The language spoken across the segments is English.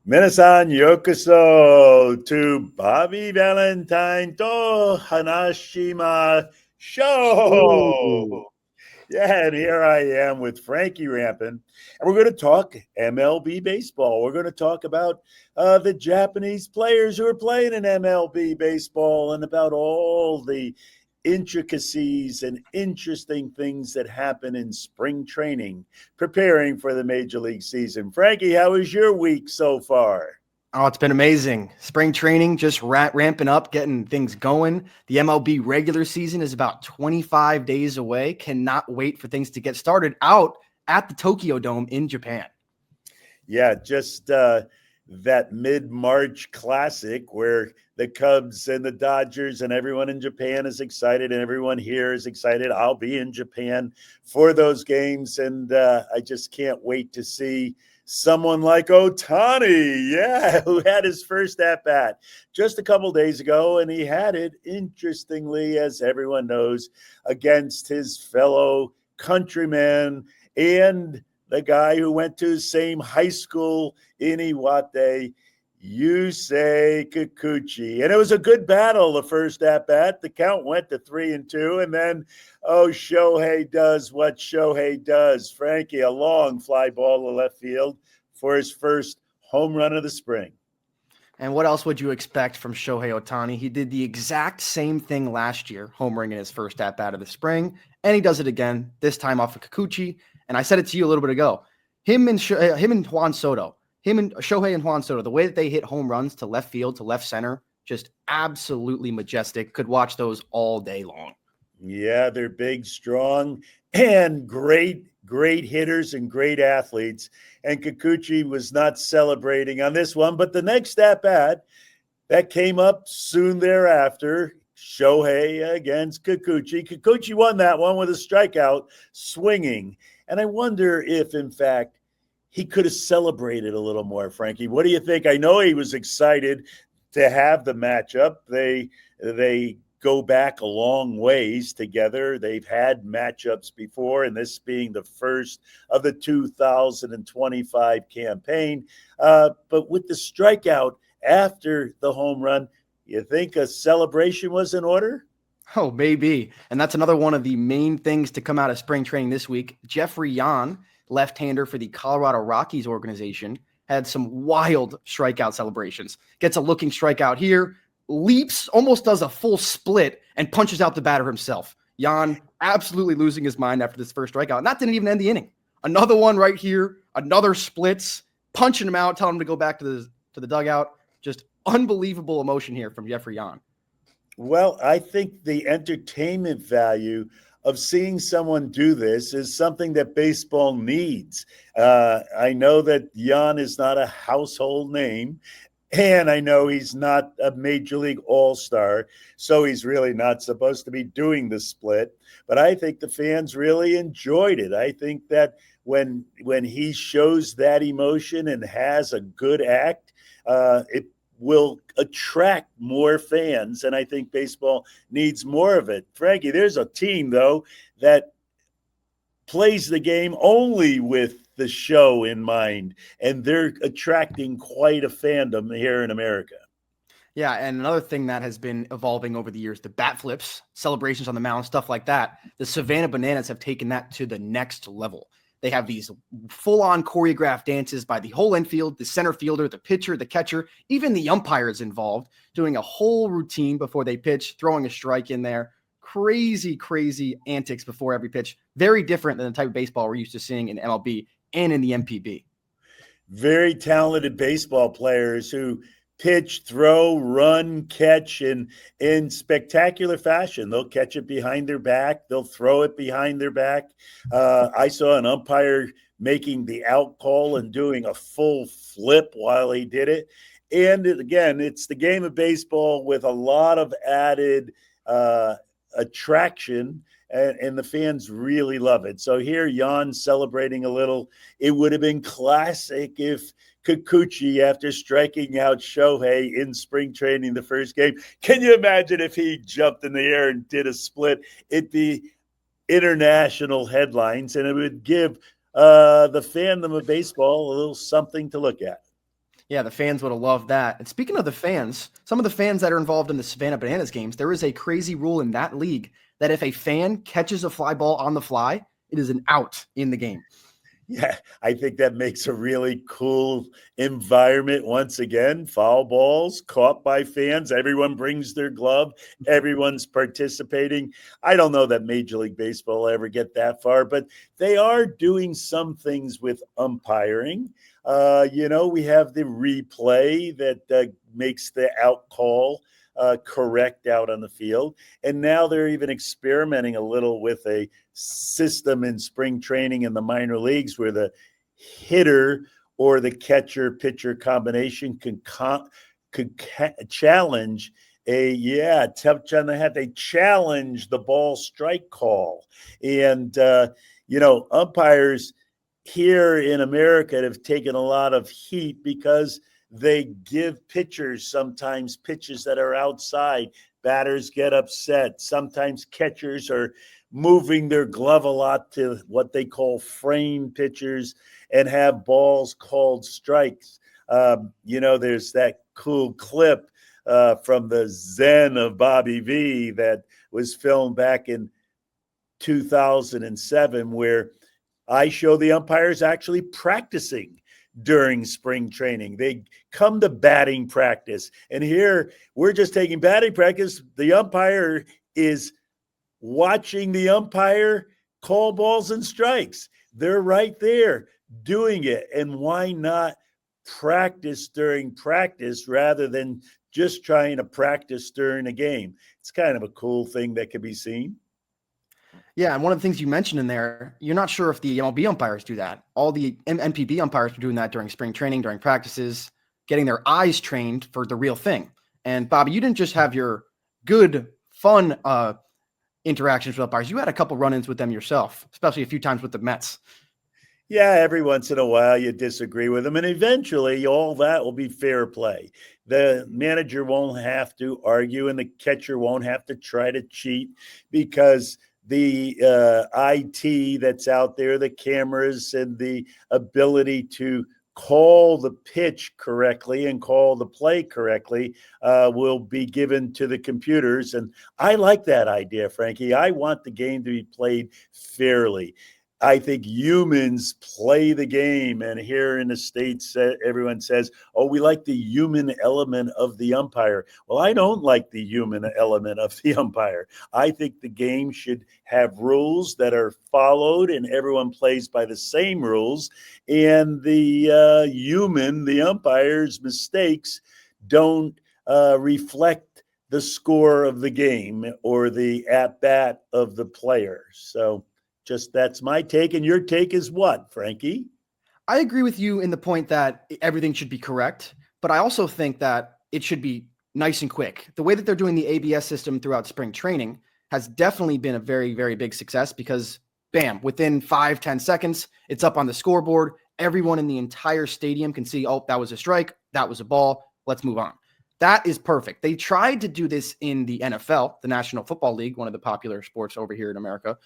Minasan yokoso to Bobby Valentine to話しShow. Yeah, and here I am with Frankie Rampin, and we're going to talk MLB baseball. We're going to talk about the Japanese players who are playing in MLB baseball and about all the intricacies and interesting things that happen in spring training, preparing for the Major League season. Frankie, how was your week so far? Oh, it's been amazing. Spring training just ramping up, getting things going. The MLB regular season is about 25 days away. Cannot wait for things to get started out at the Tokyo Dome in Japan. Yeah, just that mid-March classic where the Cubs and the Dodgers and everyone in Japan is excited and everyone here is excited. I'll be in Japan for those games, and I just can't wait to see someone like Ohtani, who had his first at-bat just a couple days ago, and he had it, interestingly, as everyone knows, against his fellow countryman and the guy who went to the same high school in Iwate, Yusei Kikuchi. And it was a good battle, the first at-bat. The count went to 3-2, and then, Shohei does what Shohei does. Frankie, a long fly ball to left field for his first home run of the spring. And what else would you expect from Shohei Ohtani? He did the exact same thing last year, homering in his first at-bat of the spring, and he does it again, this time off of Kikuchi. And I said it to you a little bit ago. Him and Shohei and Juan Soto, the way that they hit home runs to left field, to left center, just absolutely majestic. Could watch those all day long. Yeah, they're big, strong, and great hitters and great athletes. And Kikuchi was not celebrating on this one, but the next at-bat that came up soon thereafter, Shohei against Kikuchi. Kikuchi won that one with a strikeout, swinging. And I wonder if, in fact, he could have celebrated a little more, Frankie. What do you think? I know he was excited to have the matchup. They go back a long ways together. They've had matchups before, and this being the first of the 2025 campaign. But with the strikeout after the home run, you think a celebration was in order? Oh, maybe. And that's another one of the main things to come out of spring training this week. Jeffrey Yan, left-hander for the Colorado Rockies organization, had some wild strikeout celebrations. Gets a looking strikeout here, leaps, almost does a full split, and punches out the batter himself. Yan absolutely losing his mind after this first strikeout. And that didn't even end the inning. Another one right here, another splits, punching him out, telling him to go back to the dugout. Just unbelievable emotion here from Jeffrey Yan. Well, I think the entertainment value of seeing someone do this is something that baseball needs. I know that Yan is not a household name, and I know he's not a Major League All-Star, so he's really not supposed to be doing the split. But I think the fans really enjoyed it. I think that when he shows that emotion and has a good act, it will attract more fans, and I think baseball needs more of it. Frankie, there's a team, though, that plays the game only with the show in mind, and they're attracting quite a fandom here in America. Yeah, and another thing that has been evolving over the years, the bat flips, celebrations on the mound, stuff like that. The Savannah Bananas have taken that to the next level. They have these full-on choreographed dances by the whole infield, the center fielder, the pitcher, the catcher, even the umpire is involved, doing a whole routine before they pitch, throwing a strike in there. Crazy, crazy antics before every pitch. Very different than the type of baseball we're used to seeing in MLB and in the MPB. Very talented baseball players who pitch, throw, run, catch in spectacular fashion. They'll catch it behind their back. They'll throw it behind their back. I saw an umpire making the out call and doing a full flip while he did it. And again, it's the game of baseball with a lot of added attraction, and the fans really love it. So here, Yan celebrating a little. It would have been classic if Kikuchi, after striking out Shohei in spring training the first game, can you imagine if he jumped in the air and did a split? It'd be international headlines, and it would give the fandom of baseball a little something to look at. Yeah, the fans would have loved that. And speaking of the fans, some of the fans that are involved in the Savannah Bananas games, there is a crazy rule in that league that if a fan catches a fly ball on the fly, it is an out in the game. Yeah, I think that makes a really cool environment. Once again, foul balls caught by fans. Everyone brings their glove. Everyone's participating. I don't know that Major League Baseball will ever get that far, but they are doing some things with umpiring. We have the replay that makes the out call correct out on the field. And now they're even experimenting a little with a system in spring training in the minor leagues where the hitter or the catcher pitcher combination could challenge touch on the head. They challenge the ball strike call. And, umpires here in America have taken a lot of heat because they give pitchers sometimes pitches that are outside. Batters get upset. Sometimes catchers are moving their glove a lot to what they call frame pitchers and have balls called strikes. There's that cool clip from the Zen of Bobby V that was filmed back in 2007 where I show the umpires actually practicing during spring training. They come to batting practice. And here we're just taking batting practice. The umpire is watching the umpire call balls and strikes. They're right there doing it. And why not practice during practice rather than just trying to practice during a game? It's kind of a cool thing that can be seen. Yeah, and one of the things you mentioned in there, you're not sure if the MLB umpires do that. All the NPB umpires are doing that during spring training, during practices, getting their eyes trained for the real thing. And Bobby, you didn't just have your good, fun interactions with umpires. You had a couple run-ins with them yourself, especially a few times with the Mets. Yeah, every once in a while you disagree with them, and eventually all that will be fair play. The manager won't have to argue, and the catcher won't have to try to cheat because the IT that's out there, the cameras and the ability to call the pitch correctly and call the play correctly will be given to the computers. And I like that idea, Frankie. I want the game to be played fairly. I think humans play the game. And here in the States, everyone says, oh, we like the human element of the umpire. Well, I don't like the human element of the umpire. I think the game should have rules that are followed and everyone plays by the same rules. And the the umpire's mistakes don't reflect the score of the game or the at-bat of the player. So that's my take. And your take is what, Frankie? I agree with you in the point that everything should be correct, but I also think that it should be nice and quick. The way that they're doing the ABS system throughout spring training has definitely been a very, very big success because, bam, within 5-10 seconds, it's up on the scoreboard. Everyone in the entire stadium can see, oh, that was a strike, that was a ball, let's move on. That is perfect. They tried to do this in the NFL, the National Football League, one of the popular sports over here in America,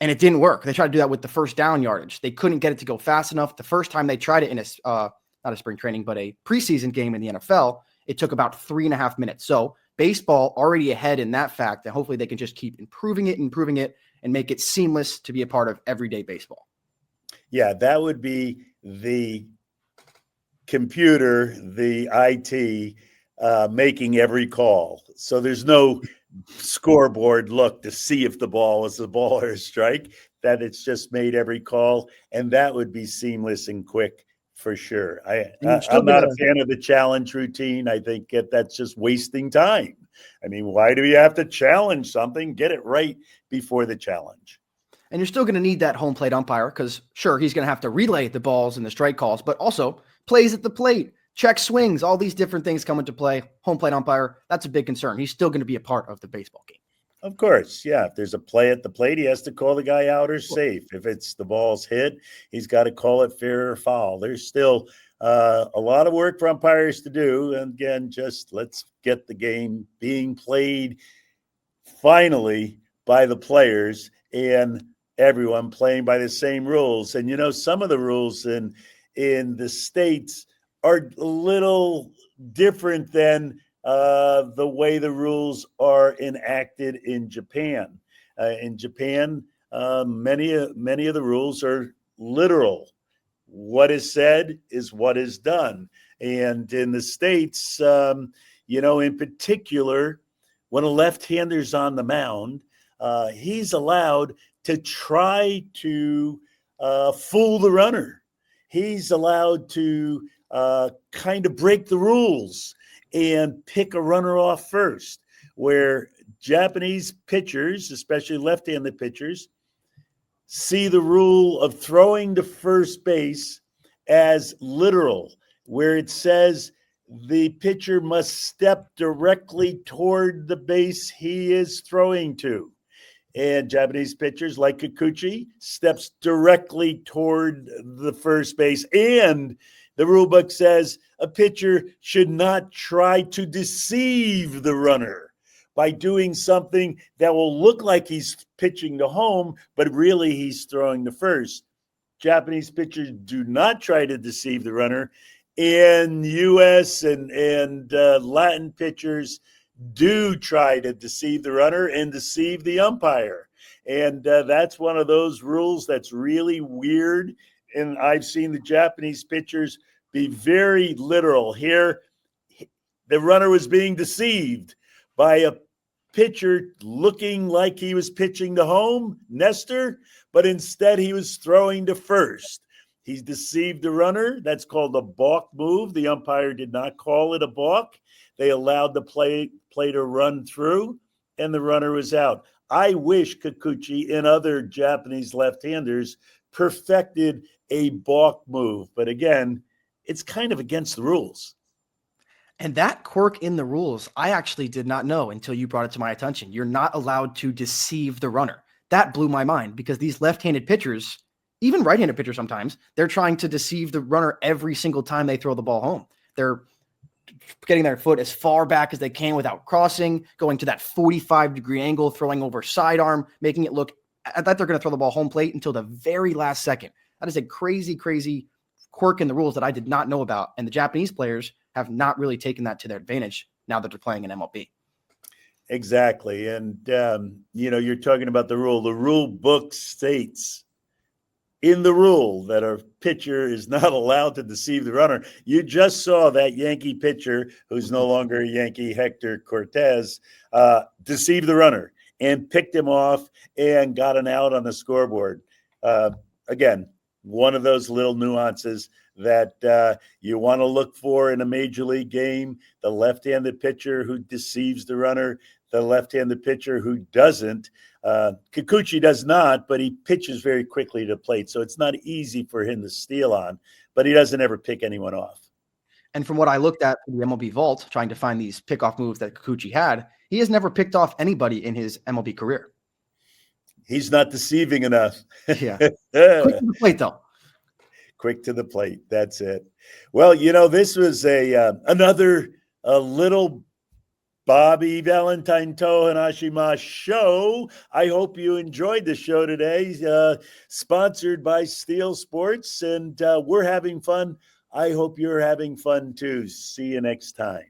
and it didn't work. They tried to do that with the first down yardage. They couldn't get it to go fast enough. The first time they tried it in not a spring training, but a preseason game in the NFL, it took about 3.5 minutes. So baseball already ahead in that fact, and hopefully they can just keep improving it, and make it seamless to be a part of everyday baseball. Yeah, that would be the computer, the IT, making every call. So there's no scoreboard look to see if the ball was a ball or a strike, that it's just made every call. And that would be seamless and quick for sure. I'm not a fan of the challenge routine. I think that's just wasting time. I mean, why do you have to challenge something? Get it right before the challenge. And you're still going to need that home plate umpire because, sure, he's going to have to relay the balls and the strike calls, but also plays at the plate, check swings, all these different things come into play. Home plate umpire, that's a big concern. He's still going to be a part of the baseball game. Of course, yeah. If there's a play at the plate, he has to call the guy out or safe. If it's the ball's hit, he's got to call it fair or foul. There's still a lot of work for umpires to do. And again, just let's get the game being played finally by the players and everyone playing by the same rules. And, some of the rules in the States are a little different than the way the rules are enacted in Japan. In Japan, many of the rules are literal. What is said is what is done. And in the States, in particular, when a left-hander's on the mound, he's allowed to try to fool the runner. He's allowed to kind of break the rules and pick a runner off first, where Japanese pitchers, especially left-handed pitchers, see the rule of throwing to first base as literal, where it says the pitcher must step directly toward the base he is throwing to. And Japanese pitchers like Kikuchi steps directly toward the first base. And the rule book says a pitcher should not try to deceive the runner by doing something that will look like he's pitching to home, but really he's throwing to first. Japanese pitchers do not try to deceive the runner. And U.S. and Latin pitchers do try to deceive the runner and deceive the umpire. And that's one of those rules that's really weird. And I've seen the Japanese pitchers be very literal. Here, the runner was being deceived by a pitcher looking like he was pitching to home, Nestor, but instead he was throwing to first. He's deceived the runner. That's called a balk move. The umpire did not call it a balk. They allowed the play to run through, and the runner was out. I wish Kikuchi and other Japanese left-handers perfected a balk move. But again, it's kind of against the rules. And that quirk in the rules, I actually did not know until you brought it to my attention. You're not allowed to deceive the runner. That blew my mind because these left-handed pitchers, even right-handed pitchers sometimes, they're trying to deceive the runner every single time they throw the ball home. They're getting their foot as far back as they can without crossing, going to that 45-degree angle, throwing over sidearm, making it look that they're going to throw the ball home plate until the very last second. That is a crazy, crazy quirk in the rules that I did not know about. And the Japanese players have not really taken that to their advantage now that they're playing in MLB. Exactly. And, you're talking about the rule. The rule book states in the rule that a pitcher is not allowed to deceive the runner. You just saw that Yankee pitcher, who's no longer a Yankee, Hector Cortez, deceive the runner and picked him off and got an out on the scoreboard. Again, one of those little nuances that you want to look for in a major league game. The left-handed pitcher who deceives the runner, the left-handed pitcher who doesn't. Kikuchi does not, but he pitches very quickly to the plate, so it's not easy for him to steal on, but he doesn't ever pick anyone off. And from what I looked at in the MLB vault, trying to find these pickoff moves that Kikuchi had, he has never picked off anybody in his MLB career. He's not deceiving enough. Yeah. Quick to the plate, though. Quick to the plate. That's it. Well, this was another little Bobby Valentine to Hanashima show. I hope you enjoyed the show today, sponsored by Steel Sports, and we're having fun. I hope you're having fun too. See you next time.